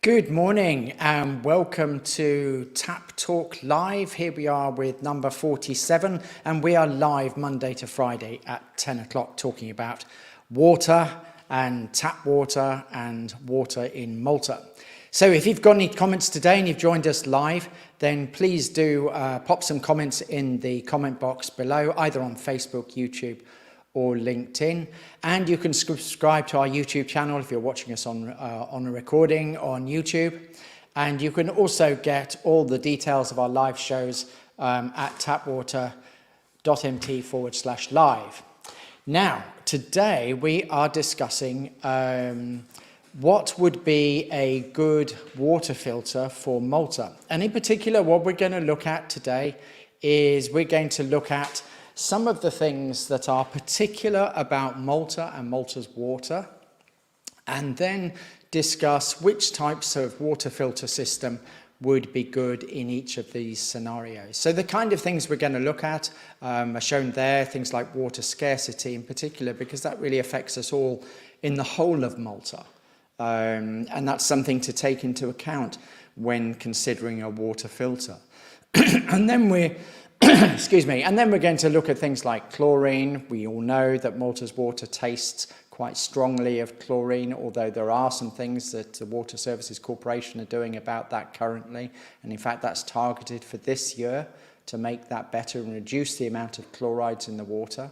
Good morning and welcome to TAPP Talk Live. Here we are with number 47 and we are live Monday to Friday at 10 o'clock talking about water and tap water and water in Malta. So if you've got any comments today and you've joined us live, then please do pop some comments in the comment box below, either on Facebook, YouTube or LinkedIn, and you can subscribe to our YouTube channel if you're watching us on a recording on YouTube, and you can also get all the details of our live shows at tapwater.mt/live. Now, today we are discussing what would be a good water filter for Malta, and in particular what we're going to look at today is we're going to look at some of the things that are particular about Malta and Malta's water, and then discuss which types of water filter system would be good in each of these scenarios. So the kind of things we're going to look at are shown there, things like water scarcity in particular, because that really affects us all in the whole of Malta. And that's something to take into account when considering a water filter. And then we're and then we're going to look at things like chlorine. We all know that Malta's water tastes quite strongly of chlorine, although there are some things that the Water Services Corporation are doing about that currently. And in fact, that's targeted for this year to make that better and reduce the amount of chlorides in the water.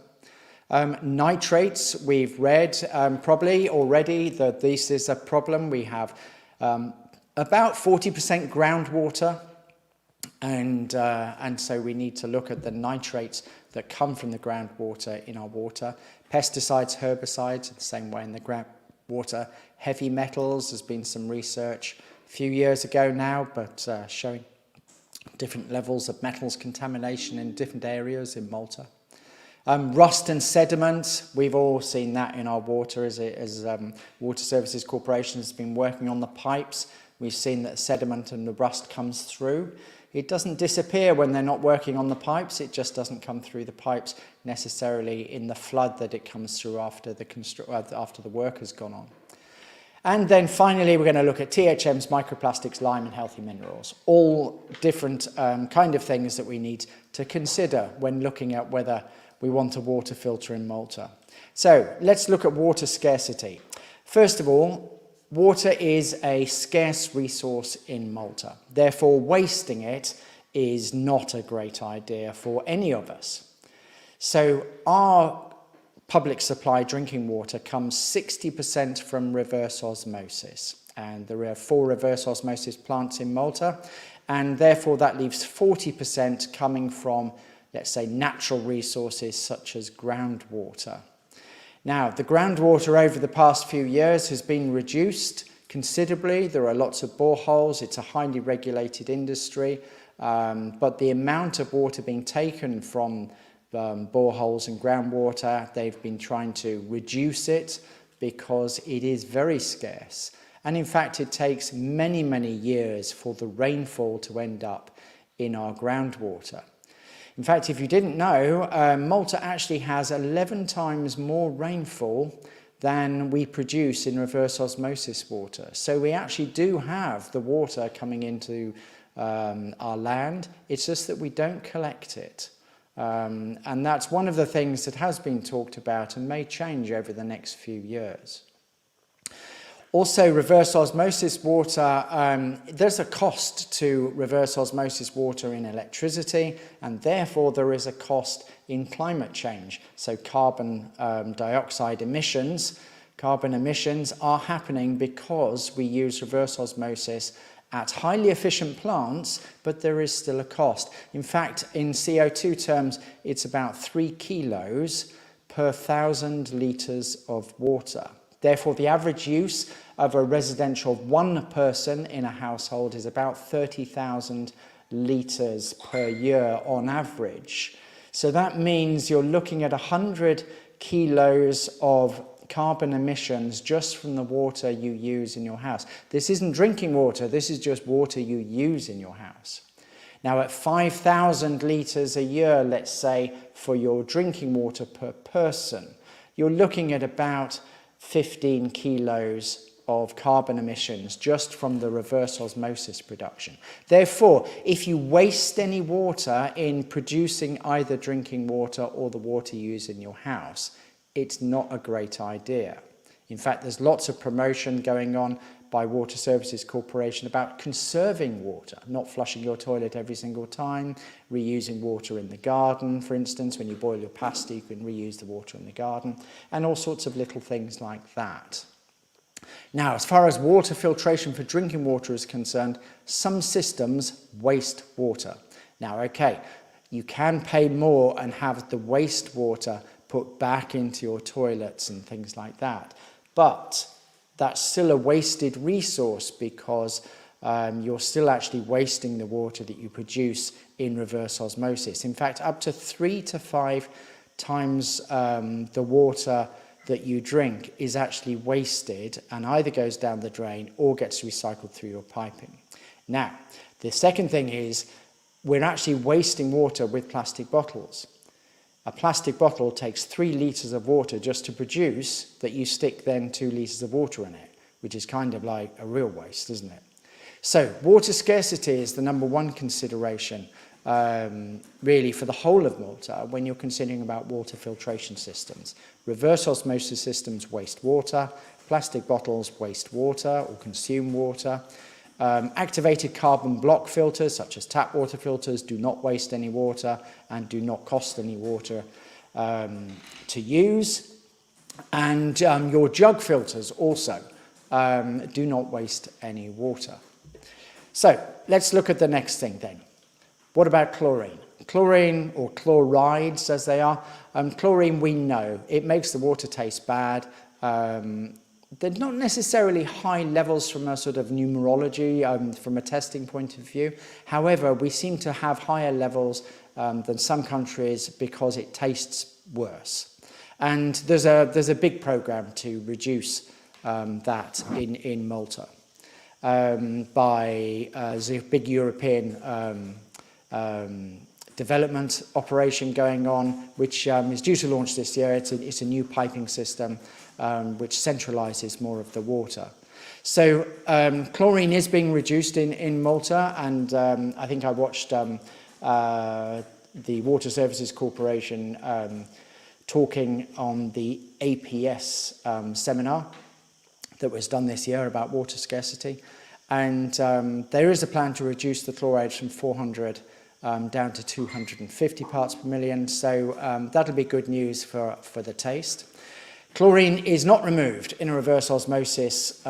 Nitrates, we've read probably already that this is a problem. We have about 40% groundwater. And so we need to look at the nitrates that come from the groundwater in our water. Pesticides, herbicides, the same way in the groundwater. Heavy metals, there's been some research a few years ago now, but showing different levels of metals contamination in different areas in Malta. Rust and sediment, we've all seen that in our water as Water Services Corporation has been working on the pipes. We've seen that sediment and the rust comes through. It doesn't disappear when they're not working on the pipes. It just doesn't come through the pipes necessarily in the flood that it comes through after the work has gone on. And then finally, we're going to look at THMs, microplastics, lime and healthy minerals. All different kind of things that we need to consider when looking at whether we want a water filter in Malta. So let's look at water scarcity. First of all, water is a scarce resource in Malta. Therefore, wasting it is not a great idea for any of us. So our public supply drinking water comes 60% from reverse osmosis. And there are 4 reverse osmosis plants in Malta. And therefore, that leaves 40% coming from, let's say, natural resources such as groundwater. Now, the groundwater over the past few years has been reduced considerably. There are lots of boreholes. It's a highly regulated industry. But the amount of water being taken from boreholes and groundwater, they've been trying to reduce it because it is very scarce. And in fact, it takes many, many years for the rainfall to end up in our groundwater. In fact, if you didn't know, Malta actually has 11 times more rainfall than we produce in reverse osmosis water. So we actually do have the water coming into our land. It's just that we don't collect it. And that's one of the things that has been talked about and may change over the next few years. Also, reverse osmosis water, there's a cost to reverse osmosis water in electricity, and therefore there is a cost in climate change. So carbon dioxide emissions, carbon emissions are happening because we use reverse osmosis at highly efficient plants, but there is still a cost. In fact, in CO2 terms, it's about 3 kilos per 1,000 litres of water. Therefore, the average use of a residential one person in a household is about 30,000 litres per year on average. So that means you're looking at 100 kilos of carbon emissions just from the water you use in your house. This isn't drinking water, this is just water you use in your house. Now at 5,000 litres a year, let's say, for your drinking water per person, you're looking at about 15 kilos of carbon emissions just from the reverse osmosis production. Therefore, if you waste any water in producing either drinking water or the water you use in your house, it's not a great idea. In fact, there's lots of promotion going on by Water Services Corporation about conserving water, not flushing your toilet every single time, reusing water in the garden, for instance. When you boil your pasta, you can reuse the water in the garden, and all sorts of little things like that. Now, as far as water filtration for drinking water is concerned, some systems waste water. Now, okay, you can pay more and have the wastewater put back into your toilets and things like that, but that's still a wasted resource because you're still actually wasting the water that you produce in reverse osmosis. In fact, up to 3 to 5 times the water that you drink is actually wasted and either goes down the drain or gets recycled through your piping. Now, the second thing is we're actually wasting water with plastic bottles. A plastic bottle takes 3 litres of water just to produce, that you stick then 2 litres of water in it, which is kind of like a real waste, isn't it? So water scarcity is the number one consideration really for the whole of Malta when you're considering about water filtration systems. Reverse osmosis systems waste water, plastic bottles waste water or consume water. Activated carbon block filters such as tap water filters do not waste any water and do not cost any water to use. And your jug filters also do not waste any water. So let's look at the next thing then. What about chlorine? Chlorine, or chlorides as they are, chlorine we know, it makes the water taste bad. They're not necessarily high levels from a sort of numerology, from a testing point of view. However, we seem to have higher levels than some countries because it tastes worse. And there's a big program to reduce that in Malta by the big European development operation going on, which is due to launch this year. It's a new piping system which centralises more of the water. So chlorine is being reduced in Malta, and I think I watched the Water Services Corporation talking on the APS seminar that was done this year about water scarcity. And there is a plan to reduce the chlorides from 400 down to 250 parts per million. So that'll be good news for the taste. Chlorine is not removed in a reverse osmosis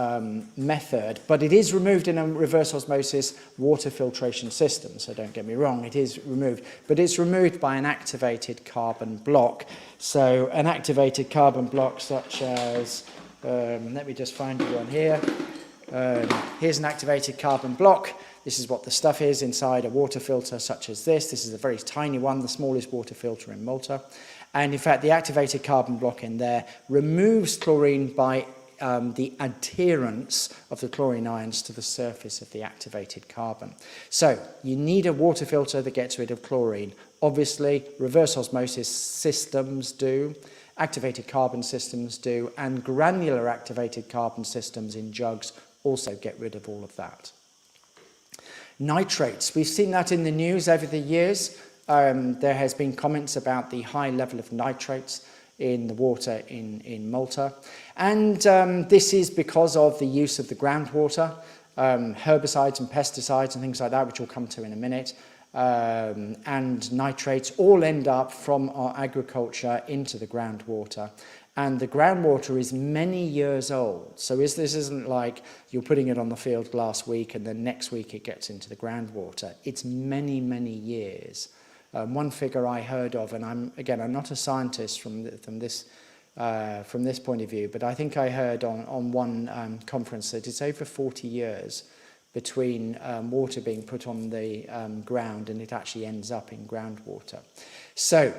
method, but it is removed in a reverse osmosis water filtration system. So don't get me wrong, it is removed, but it's removed by an activated carbon block. So an activated carbon block such as, let me just find one here. Here's an activated carbon block. This is what the stuff is inside a water filter such as this. This is a very tiny one, the smallest water filter in Malta. And in fact, the activated carbon block in there removes chlorine by the adherence of the chlorine ions to the surface of the activated carbon. So you need a water filter that gets rid of chlorine. Obviously, reverse osmosis systems do, activated carbon systems do, and granular activated carbon systems in jugs also get rid of all of that. Nitrates, we've seen that in the news over the years. There has been comments about the high level of nitrates in the water in Malta. And this is because of the use of the groundwater, herbicides and pesticides and things like that, which we'll come to in a minute. And nitrates all end up from our agriculture into the groundwater. And the groundwater is many years old. So this isn't like you're putting it on the field last week and then next week it gets into the groundwater. It's many, many years. One figure I heard of, and I'm not a scientist from this point of view, but I think I heard on one conference that it's over 40 years between water being put on the ground and it actually ends up in groundwater. So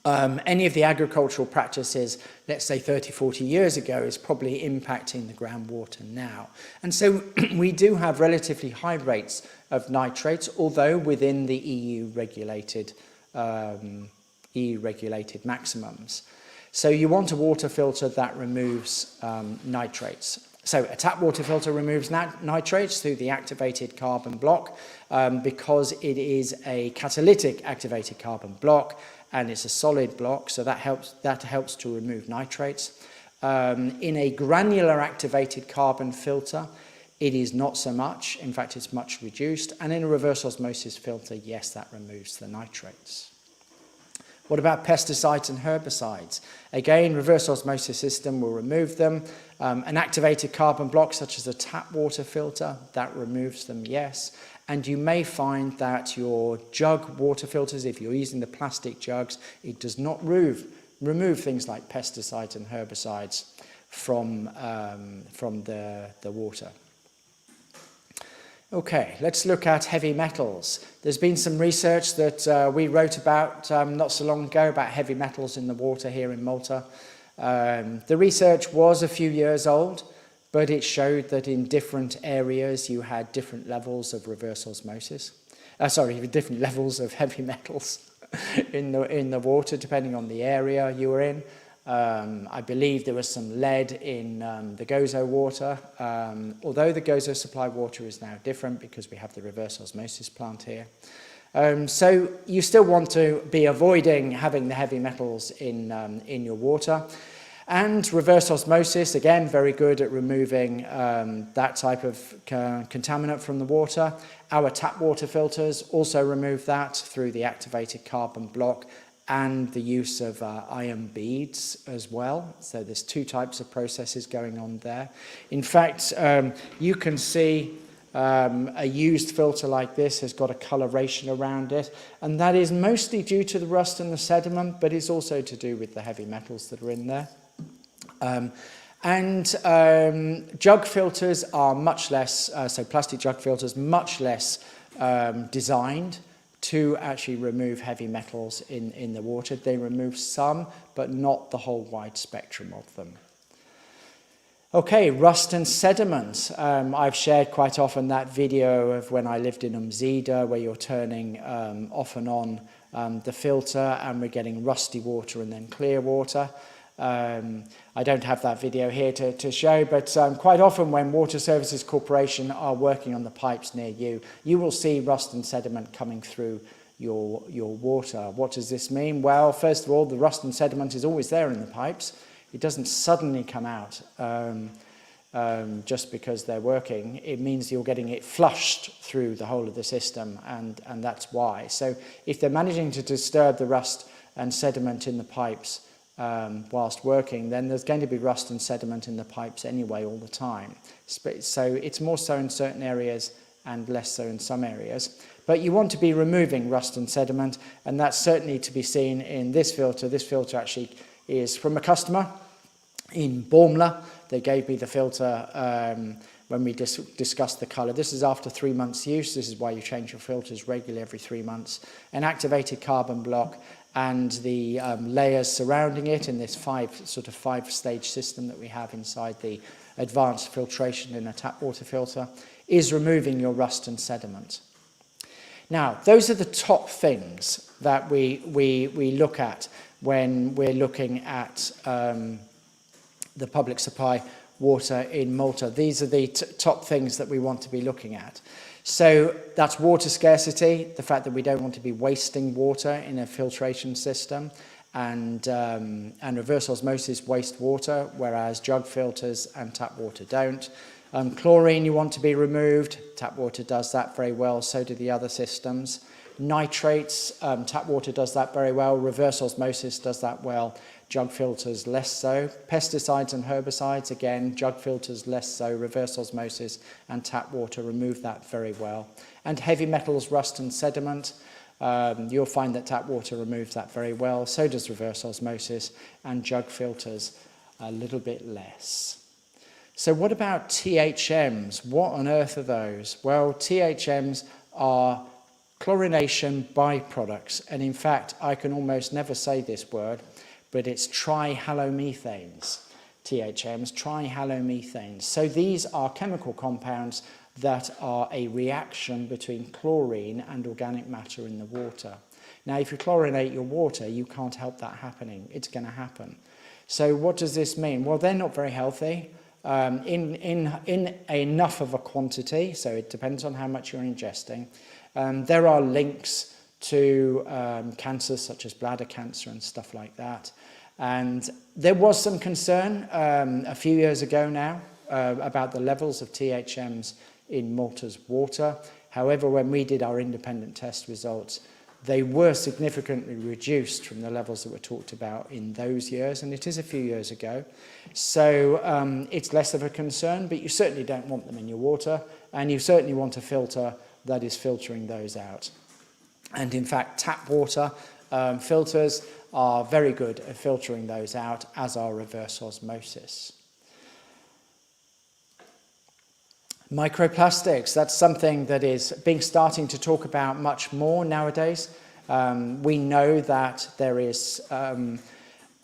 any of the agricultural practices, let's say 30, 40 years ago, is probably impacting the groundwater now. And so we do have relatively high rates of nitrates, although within the EU regulated maximums. So you want a water filter that removes nitrates. So a tap water filter removes nitrates through the activated carbon block because it is a catalytic activated carbon block, and it's a solid block, so that helps to remove nitrates. In a granular activated carbon filter, it is not so much. In fact, it's much reduced. And in a reverse osmosis filter, yes, that removes the nitrates. What about pesticides and herbicides? Again, reverse osmosis system will remove them. An activated carbon block, such as a tap water filter, that removes them, yes. And you may find that your jug water filters, if you're using the plastic jugs, it does not remove things like pesticides and herbicides from the water. Okay, let's look at heavy metals. There's been some research that we wrote about not so long ago about heavy metals in the water here in Malta. The research was a few years old, but it showed that in different areas you had different levels of reverse osmosis. Different levels of heavy metals in the water, depending on the area you were in. I believe there was some lead in the Gozo water, although the Gozo supply water is now different because we have the reverse osmosis plant here. So you still want to be avoiding having the heavy metals in your water. And reverse osmosis, again, very good at removing that type of contaminant from the water. Our tap water filters also remove that through the activated carbon block and the use of iron beads as well. So there's two types of processes going on there. In fact, you can see a used filter like this has got a coloration around it, and that is mostly due to the rust and the sediment, but it's also to do with the heavy metals that are in there. Jug filters are much less, so plastic jug filters, much less designed to actually remove heavy metals in the water. They remove some, but not the whole wide spectrum of them. Okay, rust and sediment. I've shared quite often that video of when I lived in Umzida, where you're turning off and on the filter and we're getting rusty water and then clear water. I don't have that video here to show, but quite often when Water Services Corporation are working on the pipes near you, you will see rust and sediment coming through your water. What does this mean? Well, first of all, the rust and sediment is always there in the pipes. It doesn't suddenly come out just because they're working. It means you're getting it flushed through the whole of the system, and that's why. So if they're managing to disturb the rust and sediment in the pipes whilst working, then there's going to be rust and sediment in the pipes anyway all the time. So it's more so in certain areas and less so in some areas. But you want to be removing rust and sediment, and that's certainly to be seen in this filter. This filter actually is from a customer in Bormla. They gave me the filter when we discussed the colour. This is after 3 months use. This is why you change your filters regularly every 3 months. An activated carbon block and the layers surrounding it in this five-stage system that we have inside the advanced filtration in a tap water filter is removing your rust and sediment. Now, those are the top things that we look at when we're looking at the public supply water in Malta. These are the top things that we want to be looking at. So that's water scarcity, the fact that we don't want to be wasting water in a filtration system, and reverse osmosis waste water, whereas jug filters and tap water don't. Chlorine you want to be removed. Tap water does that very well, so do the other systems. Nitrates, tap water does that very well. Reverse osmosis does that well. Jug filters less so. Pesticides and herbicides, again, jug filters less so. Reverse osmosis and tap water remove that very well. And heavy metals, rust and sediment, you'll find that tap water removes that very well. So does reverse osmosis, and jug filters a little bit less. So what about THMs? What on earth are those? Well, THMs are chlorination byproducts, and in fact I can almost never say this word, but it's trihalomethanes. THMs, trihalomethanes. So these are chemical compounds that are a reaction between chlorine and organic matter in the water. Now, if you chlorinate your water, you can't help that happening. It's going to happen. So what does this mean? Well, they're not very healthy. in enough of a quantity, so it depends on how much you're ingesting. There are links to cancers such as bladder cancer and stuff like that. And there was some concern a few years ago now about the levels of THMs in Malta's water. However, when we did our independent test results, they were significantly reduced from the levels that were talked about in those years, and it is a few years ago. So it's less of a concern, but you certainly don't want them in your water, and you certainly want a filter that is filtering those out. And in fact, tap water filters are very good at filtering those out, as are reverse osmosis. Microplastics, that's something that is starting to talk about much more nowadays. We know that there is a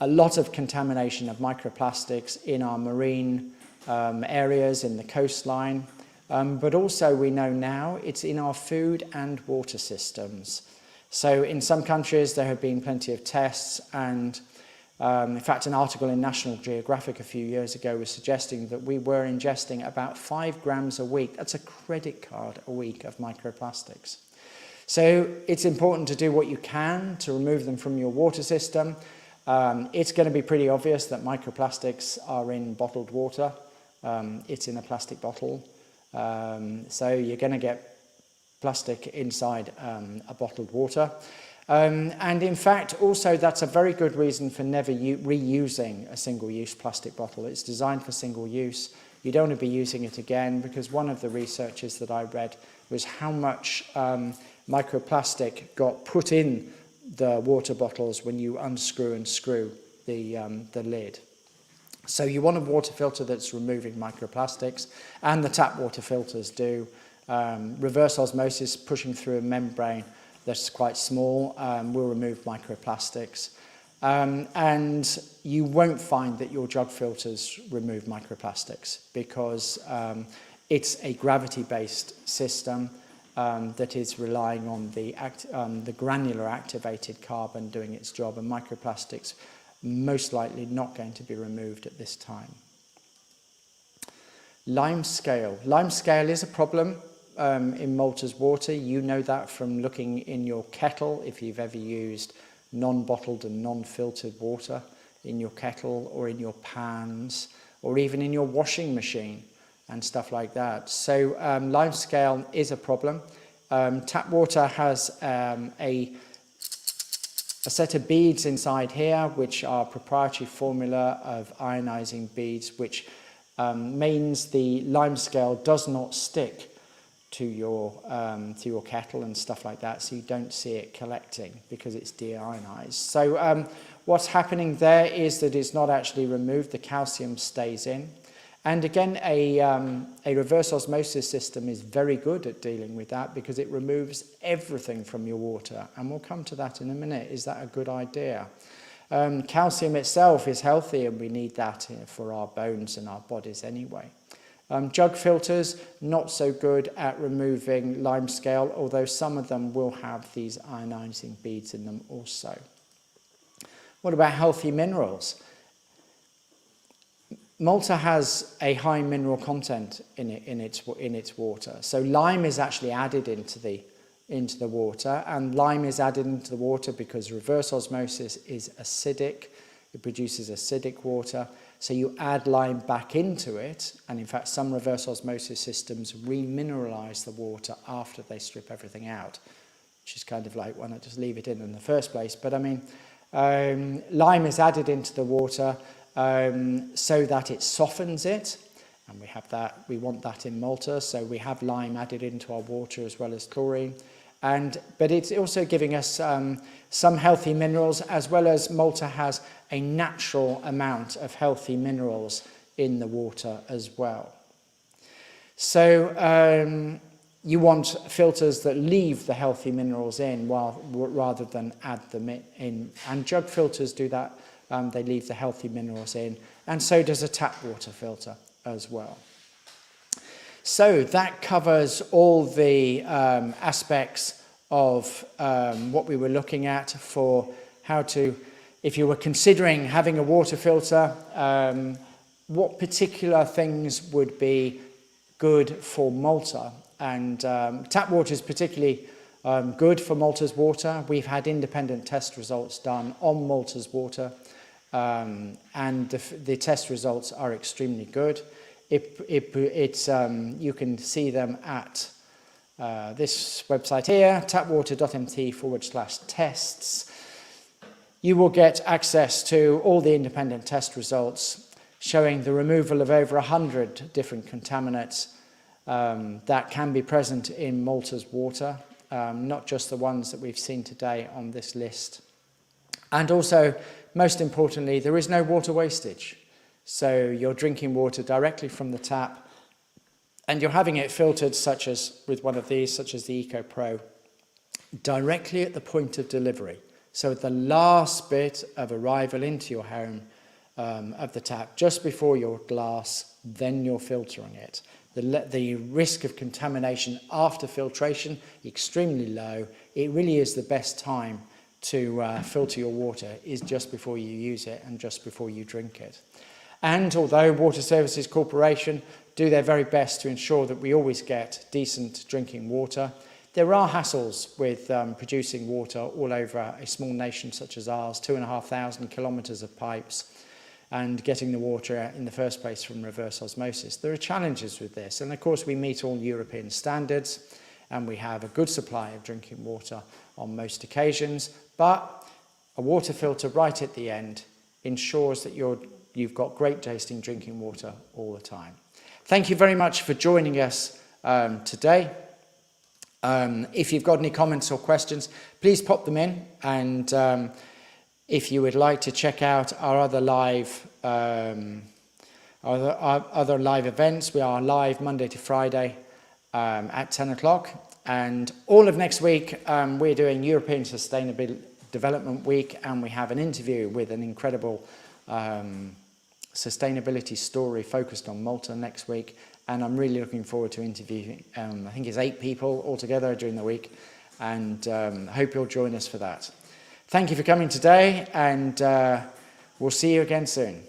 lot of contamination of microplastics in our marine areas, in the coastline, but also we know now it's in our food and water systems. So in some countries there have been plenty of tests, and in fact an article in National Geographic a few years ago was suggesting that we were ingesting about 5 grams a week, that's a credit card a week, of microplastics. So it's important to do what you can to remove them from your water system. It's going to be pretty obvious that microplastics are in bottled water. It's in a plastic bottle. So you're going to get plastic inside a bottled water. And in fact, also that's a very good reason for never reusing a single-use plastic bottle. It's designed for single use. You don't want to be using it again, because one of the researches that I read was how much microplastic got put in the water bottles when you unscrew and screw the lid. So you want a water filter that's removing microplastics, and the tap water filters do. Reverse osmosis pushing through a membrane that's quite small will remove microplastics. And you won't find that your jug filters remove microplastics, because it's a gravity-based system that is relying on the granular activated carbon doing its job, and microplastics most likely not going to be removed at this time. Limescale. Limescale is a problem in Malta's water. You know that from looking in your kettle, if you've ever used non-bottled and non-filtered water in your kettle or in your pans or even in your washing machine and stuff like that. So limescale is a problem. Tap water has a set of beads inside here, which are proprietary formula of ionizing beads, which means the limescale does not stick to your kettle and stuff like that, so you don't see it collecting because it's deionized. So what's happening there is that it's not actually removed, the calcium stays in. And again, a reverse osmosis system is very good at dealing with that, because it removes everything from your water. And we'll come to that in a minute. Is that a good idea? Calcium itself is healthy, and we need that for our bones and our bodies anyway. Jug filters, not so good at removing limescale, although some of them will have these ionizing beads in them also. What about healthy minerals? Malta has a high mineral content in its water. So lime is actually added into the water, and lime is added into the water because reverse osmosis is acidic. It produces acidic water. So you add lime back into it, and in fact some reverse osmosis systems remineralize the water after they strip everything out, which is kind of like, why not just leave it in the first place? But I mean, lime is added into the water so that it softens it, and we have that. We want that in Malta, so we have lime added into our water as well as chlorine. But it's also giving us some healthy minerals, as well as Malta has a natural amount of healthy minerals in the water as well. So you want filters that leave the healthy minerals in rather than add them in. And jug filters do that. They leave the healthy minerals in, and so does a tap water filter as well. So that covers all the aspects of what we were looking at for how to, if you were considering having a water filter, what particular things would be good for Malta. And tap water is particularly good for Malta's water. We've had independent test results done on Malta's water, and the test results are extremely good. You can see them at this website here, tapwater.mt/tests. You will get access to all the independent test results showing the removal of over 100 different contaminants that can be present in Malta's water, not just the ones that we've seen today on this list. And also, most importantly, there is no water wastage. So you're drinking water directly from the tap, and you're having it filtered, such as with one of these, such as the Eco Pro, directly at the point of delivery. So at the last bit of arrival into your home of the tap, just before your glass, then you're filtering it. The risk of contamination after filtration, extremely low. It really is the best time to filter your water, is just before you use it and just before you drink it. And although Water Services Corporation do their very best to ensure that we always get decent drinking water, there are hassles with producing water all over a small nation such as ours, 2,500 kilometres of pipes, and getting the water in the first place from reverse osmosis. There are challenges with this, and of course we meet all European standards, and we have a good supply of drinking water on most occasions, but a water filter right at the end ensures that you've got great tasting drinking water all the time. Thank you very much for joining us today. If you've got any comments or questions, please pop them in, and if you would like to check out our other live events, we are live Monday to Friday at 10 o'clock. And all of next week, we're doing European Sustainable Development Week, and we have an interview with an incredible sustainability story focused on Malta next week. And I'm really looking forward to interviewing, I think it's 8 people altogether during the week, and hope you'll join us for that. Thank you for coming today, and we'll see you again soon.